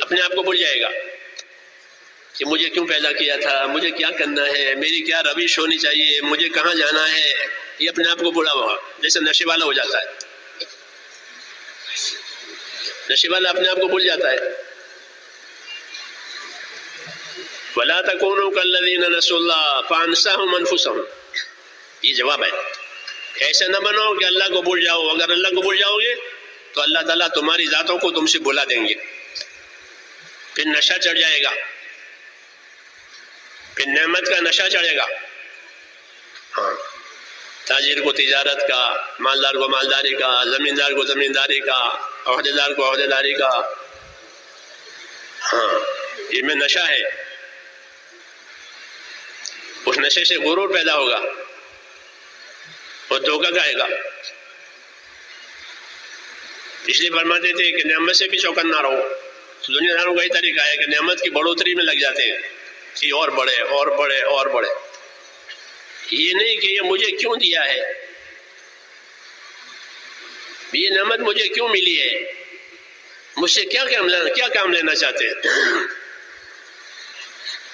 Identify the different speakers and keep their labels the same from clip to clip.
Speaker 1: اپنے آپ کو بھول جائے گا کہ مجھے کیوں پیدا کیا تھا، مجھے کیا کرنا ہے، میری کیا روش ہونی چاہیے، مجھے کہاں جانا ہے. یہ اپنے آپ کو بھولا ہوا، جیسے نشے والا ہو جاتا ہے. نشے والا اپنے آپ کو بھول جاتا ہے. وَلَا تَكُونُوا كَالَّذِينَ نَسُوا اللَّهَ فَأَنسَاهُمْ أَنفُسَهُمْ. یہ جواب ہے. ایسے نہ بنو کہ اللہ کو بھول جاؤ. اگر اللہ کو بھول جاؤ گے تو اللہ تعالیٰ تمہاری ذاتوں کو تم سے بھلا دیں گے، پھر نشہ چڑھ جائے گا، پھر نعمت کا نشہ چڑھے گا. ہاں، تاجر کو تجارت کا، مالدار کو مالداری کا، زمیندار کو زمینداری کا، عہدے دار کو عہدے داری کا. ہاں، یہ میں نشہ ہے. اس نشے سے غرور پیدا ہوگا اور دھوکہ کھائے گا. اس لیے فرماتے تھے کہ نعمت سے بھی چوکن نہ رہو. دنیا داروں کا ہی طریقہ ہے کہ نعمت کی بڑھوتری میں لگ جاتے ہیں کہ اور بڑھے اور بڑھے اور بڑھے. یہ نہیں کہ یہ مجھے کیوں دیا ہے، یہ نعمت مجھے کیوں ملی ہے، مجھ سے کیا کام لینا چاہتے ہیں.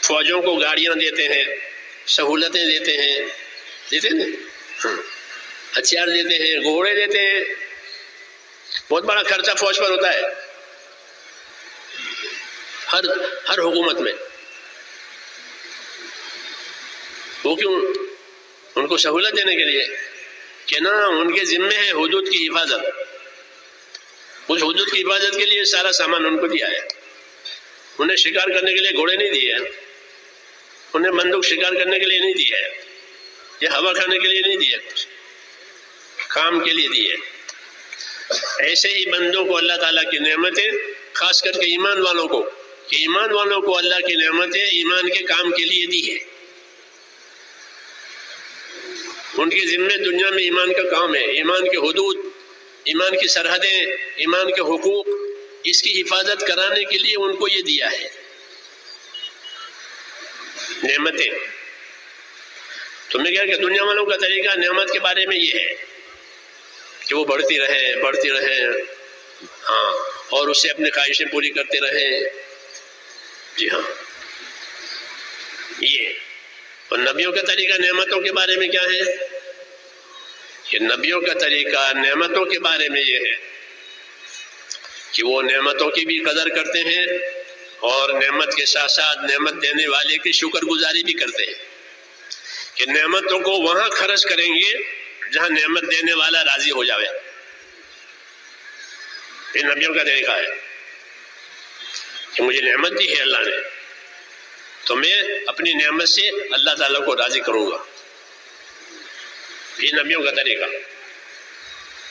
Speaker 1: فوجوں کو گاڑیاں دیتے ہیں، سہولتیں دیتے ہیں، ہتھیار دیتے ہیں، گھوڑے دیتے ہیں. بہت بڑا خرچہ فوج پر ہوتا ہے ہر حکومت میں. وہ کیوں؟ ان کو سہولت دینے کے لیے کہ نا ان کے ذمے ہے حدود کی حفاظت. اس حدود کی حفاظت کے لیے سارا سامان ان کو دیا ہے. انہیں شکار کرنے کے لیے گھوڑے نہیں دیے ہیں، انہیں بندوق شکار کرنے کے لیے نہیں دی ہے، یہ ہوا کھانے کے لیے نہیں دی ہے، کچھ کام کے لیے دی ہے. ایسے ہی بندوں کو اللہ تعالیٰ کی نعمتیں، خاص کر کے ایمان والوں کو، کہ ایمان والوں کو اللہ کی نعمتیں ایمان کے کام کے لیے دی ہے. ان کے ذمے دنیا میں ایمان کا کام ہے. ایمان کے حدود، ایمان کی سرحدیں، ایمان کے حقوق، اس کی حفاظت کرانے کے لیے ان کو یہ دیا ہے نعمتیں. تمہیں کیا کہ دنیا والوں کا طریقہ نعمت کے بارے میں یہ ہے کہ وہ بڑھتی رہے ہاں، اور اس سے اپنی خواہشیں پوری کرتے رہے. جی ہاں، یہ. اور نبیوں کا طریقہ نعمتوں کے بارے میں کیا ہے کہ نبیوں کا طریقہ نعمتوں کے بارے میں یہ ہے کہ وہ نعمتوں کی بھی قدر کرتے ہیں اور نعمت کے ساتھ ساتھ نعمت دینے والے کی شکر گزاری بھی کرتے ہیں کہ نعمتوں کو وہاں خرچ کریں گے جہاں نعمت دینے والا راضی ہو جاوے. یہ نبیوں کا طریقہ ہے کہ مجھے نعمت دی ہے اللہ نے، تو میں اپنی نعمت سے اللہ تعالیٰ کو راضی کروں گا. یہ نبیوں کا طریقہ.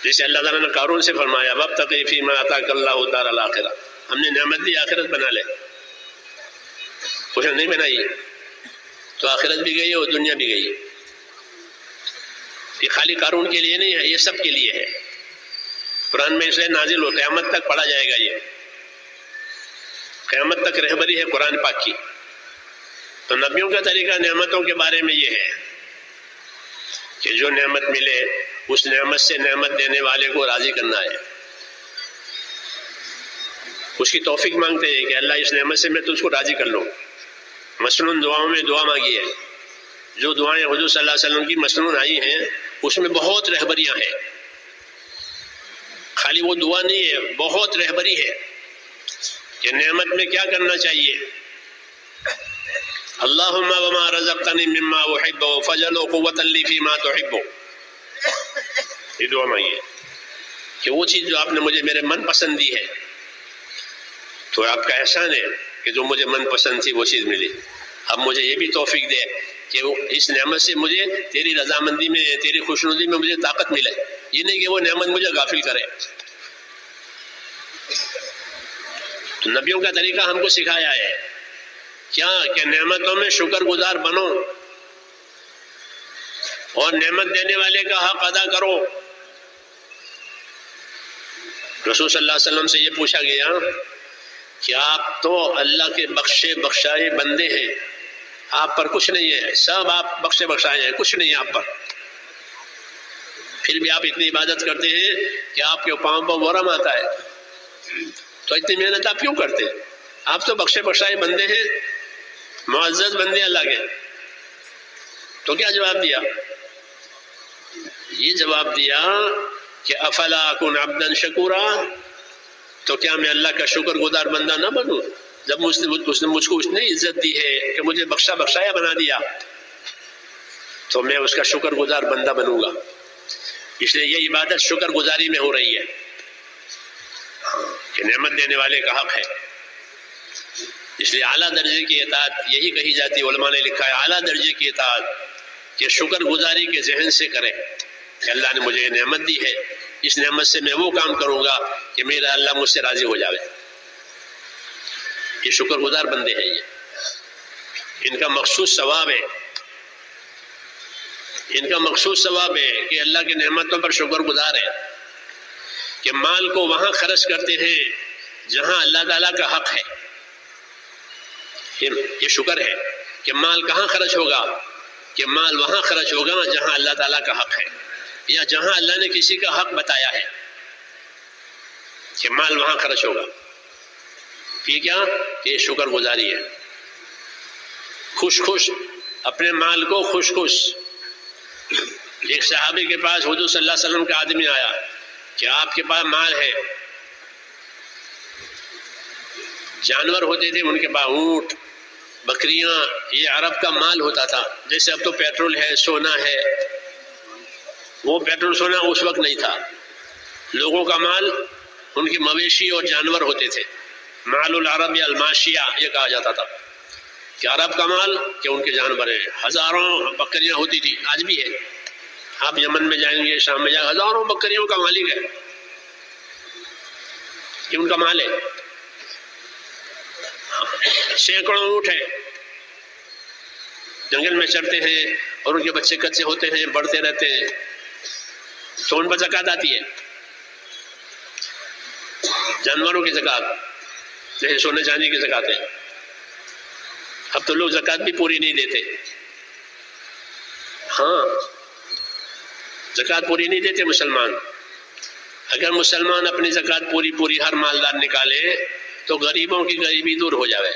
Speaker 1: جیسے اللہ تعالیٰ نے قارون سے فرمایا وابتغ فیما آتاک اللہ الدار الآخرہ، ہم نے نعمت دی آخرت بنا لے. کچھ نہیں بنائی تو آخرت بھی گئی اور دنیا بھی گئی. یہ خالی قارون کے لیے نہیں ہے، یہ سب کے لیے ہے. قرآن میں اس لیے نازل ہو، قیامت تک پڑھا جائے گا. یہ قیامت تک رہبری ہے قرآن پاک کی. تو نبیوں کا طریقہ نعمتوں کے بارے میں یہ ہے کہ جو نعمت ملے اس نعمت سے نعمت دینے والے کو راضی کرنا ہے، اس کی توفیق مانگتے ہیں کہ اللہ اس نعمت سے میں تجھ کو راضی کر لوں. مسنون دعاؤں میں دعا مانگی ہے. جو دعائیں حضور صلی اللہ علیہ وسلم کی مسنون آئی ہیں اس میں بہت رہبریاں ہیں. خالی وہ دعا نہیں ہے، بہت رہبری ہے کہ نعمت میں کیا کرنا چاہیے. اللہم وما رزقتنی مما احب فجعلہ قوۃ لی فیما تحب. یہ دعا مانگی ہے کہ وہ چیز جو آپ نے مجھے میرے من پسند دی ہے تو آپ کا احسان ہے کہ جو مجھے من پسند تھی وہ چیز ملی. اب مجھے یہ بھی توفیق دے کہ اس نعمت سے مجھے تیری رضامندی میں، تیری خوشنودی میں مجھے طاقت ملے. یہ نہیں کہ وہ نعمت مجھے غافل کرے. تو نبیوں کا طریقہ ہم کو سکھایا ہے کیا کہ نعمتوں میں شکر گزار بنو اور نعمت دینے والے کا حق ادا کرو. رسول صلی اللہ علیہ وسلم سے یہ پوچھا گیا کہ آپ تو اللہ کے بخشے بخشائے بندے ہیں، آپ پر کچھ نہیں ہے، سب آپ بخشے بخشائے ہیں، کچھ نہیں ہے آپ پر، پھر بھی آپ اتنی عبادت کرتے ہیں کہ آپ کے پاؤں پر ورم آتا ہے. تو اتنی محنت آپ کیوں کرتے ہیں؟ آپ تو بخشے بخشائے بندے ہیں، معزز بندے اللہ کے. تو کیا جواب دیا؟ یہ جواب دیا کہ افلا اکن عبدا شکورا، تو کیا میں اللہ کا شکر گزار بندہ نہ بنوں؟ جب اس نے مجھ کو اتنی عزت دی ہے کہ مجھے بخشا بخشایا بنا دیا، تو میں اس کا شکر گزار بندہ بنوں گا. اس لیے یہ عبادت شکر گزاری میں ہو رہی ہے کہ نعمت دینے والے کا حق ہے. اس لیے اعلیٰ درجے کی اطاعت یہی کہی جاتی ہے. علماء نے لکھا ہے اعلیٰ درجے کی اطاعت کہ شکر گزاری کے ذہن سے کریں کہ اللہ نے مجھے نعمت دی ہے، اس نعمت سے میں وہ کام کروں گا کہ میرا اللہ مجھ سے راضی ہو جاوے. یہ شکر گزار بندے ہیں، یہ ان کا مخصوص ثواب ہے. ان کا مخصوص ثواب ہے کہ اللہ کی نعمتوں پر شکر گزار ہے، کہ مال کو وہاں خرچ کرتے ہیں جہاں اللہ تعالیٰ کا حق ہے. یہ شکر ہے کہ مال کہاں خرچ ہوگا؟ کہ مال وہاں خرچ ہوگا جہاں اللہ تعالیٰ کا حق ہے، یا جہاں اللہ نے کسی کا حق بتایا ہے کہ مال وہاں خرچ ہوگا. یہ کیا؟ یہ شکر گزاری ہے. خوش خوش اپنے مال کو خوش خوش. ایک صحابی کے پاس حضور صلی اللہ علیہ وسلم کا آدمی آیا کہ آپ کے پاس مال ہے. جانور ہوتے تھے ان کے پاس، اونٹ، بکریاں، یہ عرب کا مال ہوتا تھا. جیسے اب تو پیٹرول ہے، سونا ہے. وہ پیٹرول سونا اس وقت نہیں تھا. لوگوں کا مال ان کی مویشی اور جانور ہوتے تھے. مال العرب یا الماشیہ یہ کہا جاتا تھا کہ عرب کا مال کہ ان کے جانور ہیں. ہزاروں بکریاں ہوتی تھی، آج بھی ہے. آپ یمن میں جائیں گے، شام میں جائیں گے، ہزاروں بکریوں کا مالک ہے، یہ ان کا مال ہے. سینکڑوں اونٹ ہیں، جنگل میں چرتے ہیں اور ان کے بچے کچے ہوتے ہیں، بڑھتے رہتے ہیں، تو ان پر زکوٰۃ آتی ہے. جانوروں کی زکوٰۃ جیسے سونے چاندی کی زکوٰۃ ہے. اب تو لوگ زکوٰۃ بھی پوری نہیں دیتے. ہاں، زکوٰۃ پوری نہیں دیتے مسلمان. اگر مسلمان اپنی زکوٰۃ پوری ہر مالدار نکالے تو غریبوں کی غریبی دور ہو جاوے،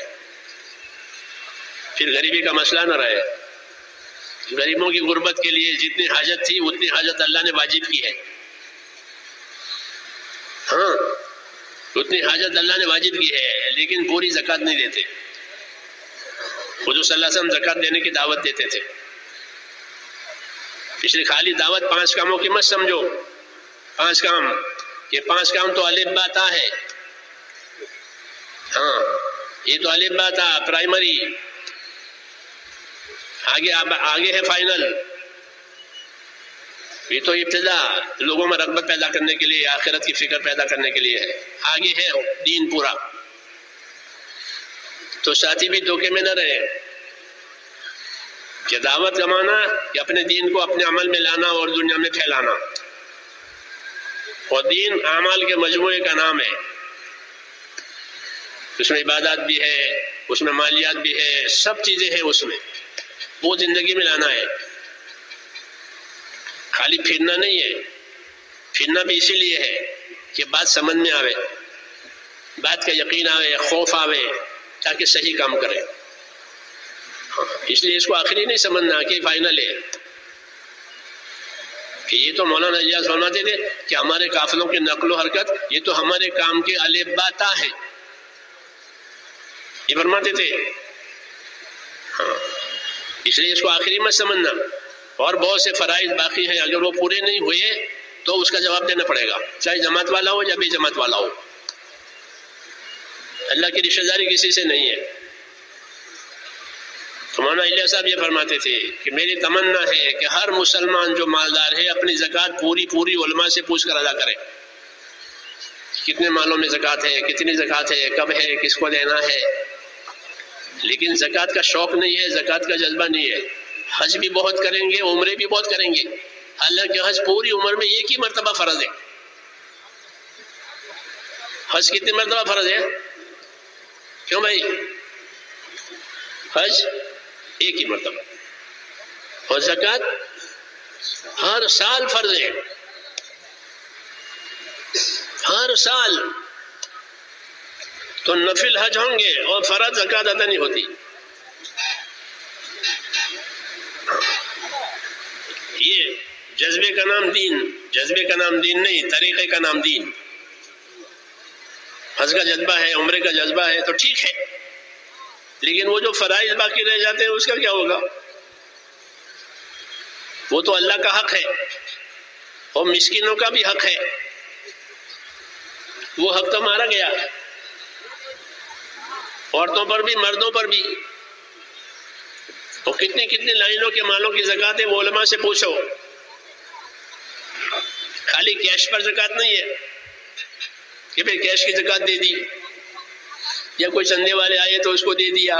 Speaker 1: پھر غریبی کا مسئلہ نہ رہے. غریبوں کی غربت کے لیے جتنی حاجت تھی اتنی حاجت اللہ نے واجب کی ہے. ہاں، اتنی حاجت اللہ نے واجب کی ہے، لیکن پوری زکوٰۃ نہیں دیتے. حضور صلی اللہ علیہ وسلم زکوٰۃ دینے کی دعوت دیتے تھے. اس لیے خالی دعوت 5 کاموں کی مت سمجھو. 5 کام، یہ 5 کام تو الف با تا ہے. ہاں، یہ تو الف با تا پرائمری، آگے ہے فائنل. یہ تو ابتدا لوگوں میں رغبت پیدا کرنے کے لیے، آخرت کی فکر پیدا کرنے کے لیے ہے. آگے ہے دین پورا. تو ساتھی بھی دھوکے میں نہ رہے کہ دعوت کمانا کہ اپنے دین کو اپنے عمل میں لانا اور دنیا میں پھیلانا. اور دین اعمال کے مجموعے کا نام ہے. اس میں عبادات بھی ہے، اس میں مالیات بھی ہے، سب چیزیں ہیں اس میں. وہ زندگی میں لانا ہے، خالی پھرنا نہیں ہے. پھرنا بھی اسی لیے ہے کہ بات سمجھ میں آوے، بات کا یقین آوے، خوف آوے، تاکہ صحیح کام کرے. اس لیے اس کو آخری نہیں سمجھنا کہ فائنل ہے. کہ یہ تو مولانا الیاس فرماتے تھے کہ ہمارے قافلوں کی نقل و حرکت یہ تو ہمارے کام کے الف با تا ہے، یہ فرماتے تھے. ہاں، اس لیے اس کو آخری مت سمجھنا. اور بہت سے فرائض باقی ہیں، اگر وہ پورے نہیں ہوئے تو اس کا جواب دینا پڑے گا، چاہے جماعت والا ہو یا بے جماعت والا ہو. اللہ کی رشتہ داری کسی سے نہیں ہے. تو مولانا الیاس صاحب یہ فرماتے تھے کہ میری تمنا ہے کہ ہر مسلمان جو مالدار ہے اپنی زکوٰۃ پوری علماء سے پوچھ کر ادا کرے. کتنے مالوں میں زکوٰۃ ہے، کتنی زکوٰۃ ہے، کب ہے، کس کو دینا ہے. لیکن زکوٰۃ کا شوق نہیں ہے، زکوٰۃ کا جذبہ نہیں ہے. حج بھی بہت کریں گے، عمرے بھی بہت کریں گے، حالانکہ حج پوری عمر میں ایک ہی مرتبہ فرض ہے. حج کتنی مرتبہ فرض ہے؟ کیوں بھائی؟ حج ایک ہی مرتبہ، اور زکوٰۃ ہر سال فرض ہے، ہر سال. تو نفل حج ہوں گے اور فرض زکوٰۃ ادا نہیں ہوتی. یہ جذبے کا نام دین، جذبے کا نام دین نہیں، طریقے کا نام دین. حج کا جذبہ ہے، عمرے کا جذبہ ہے تو ٹھیک ہے، لیکن وہ جو فرائض باقی رہ جاتے ہیں اس کا کیا ہوگا؟ وہ تو اللہ کا حق ہے اور مسکینوں کا بھی حق ہے، وہ حق تو مارا گیا، عورتوں پر بھی مردوں پر بھی. اور کتنی کتنی لائنوں کے مالوں کی زکوٰۃ ہے، وہ علماء سے پوچھو. خالی کیش پر زکوٰۃ نہیں ہے کہ بھئی کیش کی زکوٰۃ دے دی یا کوئی چندے والے آئے تو اس کو دے دیا.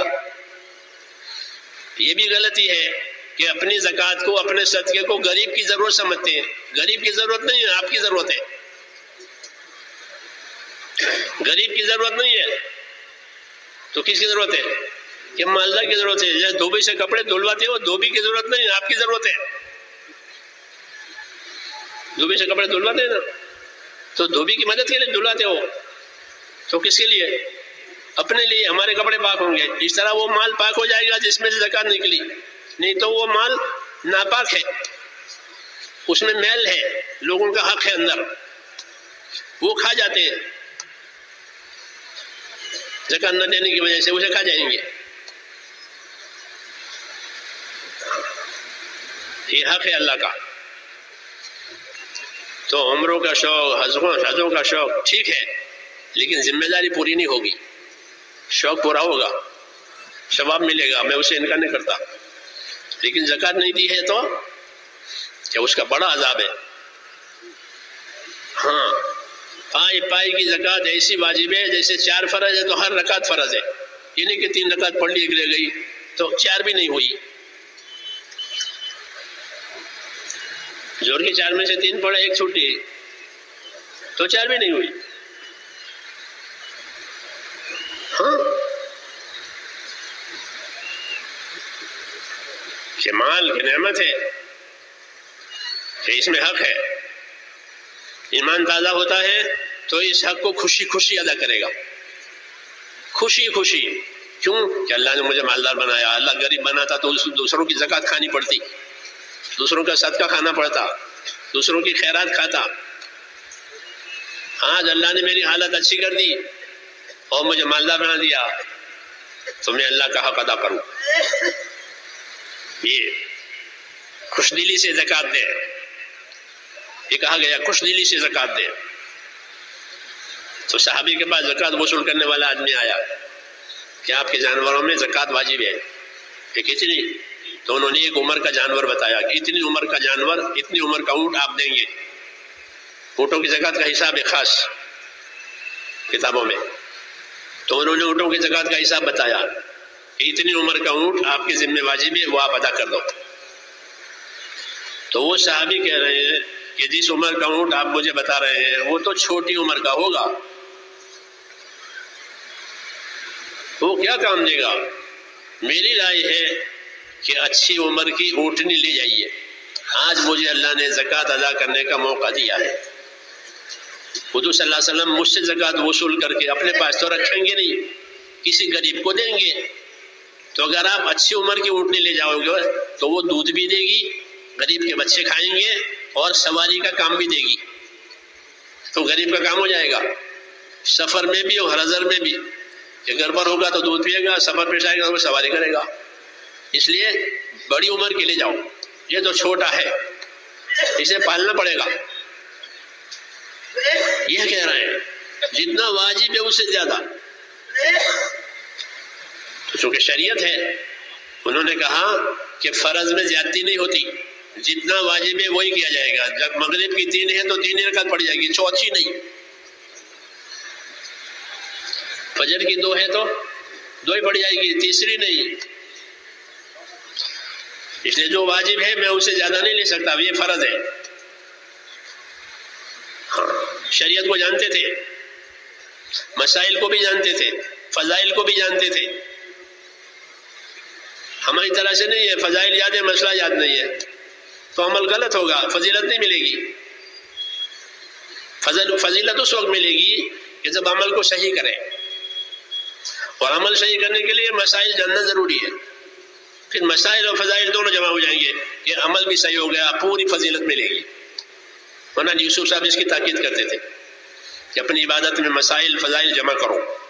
Speaker 1: یہ بھی غلطی ہے کہ اپنی زکوٰۃ کو، اپنے صدقے کو غریب کی ضرورت سمجھتے ہیں. غریب کی ضرورت نہیں ہے، آپ کی ضرورت ہے. غریب کی ضرورت نہیں ہے تو کس کی ضرورت ہے؟ کہ مالدار کی ضرورت ہے. جیسے دھوبی سے کپڑے دھلواتے ہو، دھوبی کی ضرورت نہیں ہے، آپ کی ضرورت ہے. دھوبی سے کپڑے دھلواتے ہیں نا، تو دھوبی کی مدد کے لیے دھلواتے ہو، تو کس کے لیے؟ اپنے لیے. ہمارے کپڑے پاک ہوں گے، اس طرح وہ مال پاک ہو جائے گا جس میں سے زکوٰۃ نکلی. نہیں تو وہ مال ناپاک ہے، اس میں میل ہے، لوگوں کا حق ہے اندر، وہ کھا جاتے ہیں. زکوٰۃ نہ دینے کی وجہ سے اسے کھا جائیں گے. یہ حق ہے اللہ کا. تو عمروں کا شوق، حجوں کا شوق ٹھیک ہے، لیکن ذمہ داری پوری نہیں ہوگی. شوق پورا ہوگا، ثواب ملے گا، میں اسے انکار نہیں کرتا، لیکن زکوٰۃ نہیں دی ہے تو کیا اس کا بڑا عذاب ہے. ہاں، پائی پائی کی زکوٰۃ ایسی واجب ہے جیسے 4 فرض ہے تو ہر رکعت فرض ہے. یہ نہیں کہ 3 رکعت پڑھ لی ایک رہ گئی تو 4 بھی نہیں ہوئی. زور کی 4 میں سے 3 پڑھے، ایک چھوٹی تو 4 بھی نہیں ہوئی. ہاں، کہ مال کی نعمت ہے، کہ اس میں حق ہے. ایمان تازہ ہوتا ہے تو اس حق کو خوشی خوشی ادا کرے گا. خوشی خوشی. کیوں؟ کہ اللہ نے مجھے مالدار بنایا. اللہ غریب بناتا تو دوسروں کی زکوٰۃ کھانی پڑتی، دوسروں کا صدقہ کھانا پڑتا، دوسروں کی خیرات کھاتا. آج اللہ نے میری حالت اچھی کر دی اور مجھے مالدار بنا دیا تو میں اللہ کا حق ادا کروں. یہ خوش دلی سے زکوٰۃ دے. یہ کہا گیا خوش دلی سے زکوٰۃ دے. تو صحابی کے پاس زکوٰۃ وصول کرنے والا آدمی آیا کہ آپ کے جانوروں میں زکوٰۃ واجب ہے کہ کتنی؟ تو انہوں نے ایک عمر کا جانور بتایا کہ اتنی عمر کا جانور، اتنی عمر کا اونٹ آپ دیں گے. اونٹوں کی زکوٰۃ کا حساب ہے خاص کتابوں میں. تو انہوں نے اونٹوں کی زکوٰۃ کا حساب بتایا کہ اتنی عمر کا اونٹ آپ کے ذمہ واجب ہے، وہ آپ ادا کر دو. تو وہ صحابی کہہ رہے ہیں کہ جس عمر کا اونٹ آپ مجھے بتا رہے ہیں وہ تو چھوٹی عمر کا ہوگا، وہ کیا کام دے گا؟ میری رائے ہے کہ اچھی عمر کی اونٹنی لے جائیے. آج مجھے اللہ نے زکوٰۃ ادا کرنے کا موقع دیا ہے. حضور صلی اللہ علیہ وسلم مجھ سے زکوٰۃ وصول کر کے اپنے پاس تو رکھیں گے نہیں، کسی غریب کو دیں گے. تو اگر آپ اچھی عمر کی اونٹنی لے جاؤ گے تو وہ دودھ بھی دے گی، غریب کے بچے کھائیں گے اور سواری کا کام بھی دے گی. تو غریب کا کام ہو جائے گا، سفر میں بھی اور حضر میں بھی. کہ گھر پر ہوگا تو دودھ پیے گا، سفر پیش آئے گا تو سواری کرے گا. اس لیے بڑی عمر کے لے جاؤ، یہ تو چھوٹا ہے، اسے پالنا پڑے گا. یہ کہہ رہے ہیں جتنا واجب ہے اس سے زیادہ. تو چونکہ شریعت ہے، انہوں نے کہا کہ فرض میں زیادتی نہیں ہوتی، جتنا واجب ہے وہی کیا جائے گا. جب مغرب کی 3 ہے تو 3 رکعت پڑ جائے گی، چوتھی نہیں. فجر کی 2 ہے تو 2 ہی پڑ جائے گی، تیسری نہیں. اس لیے جو واجب ہے میں اسے زیادہ نہیں لے سکتا، یہ فرض ہے. شریعت کو جانتے تھے، مسائل کو بھی جانتے تھے، فضائل کو بھی جانتے تھے. ہماری طرح سے نہیں ہے، فضائل یاد ہے مسئلہ یاد نہیں ہے تو عمل غلط ہوگا، فضیلت نہیں ملے گی. فضیلت اس وقت ملے گی کہ جب عمل کو صحیح کریں. اور عمل صحیح کرنے کے لیے مسائل جاننا ضروری ہے. پھر مسائل اور فضائل دونوں جمع ہو جائیں گے کہ عمل بھی صحیح ہو گیا، پوری فضیلت ملے گی. ورنہ یوسف صاحب اس کی تاکید کرتے تھے کہ اپنی عبادت میں مسائل فضائل جمع کرو.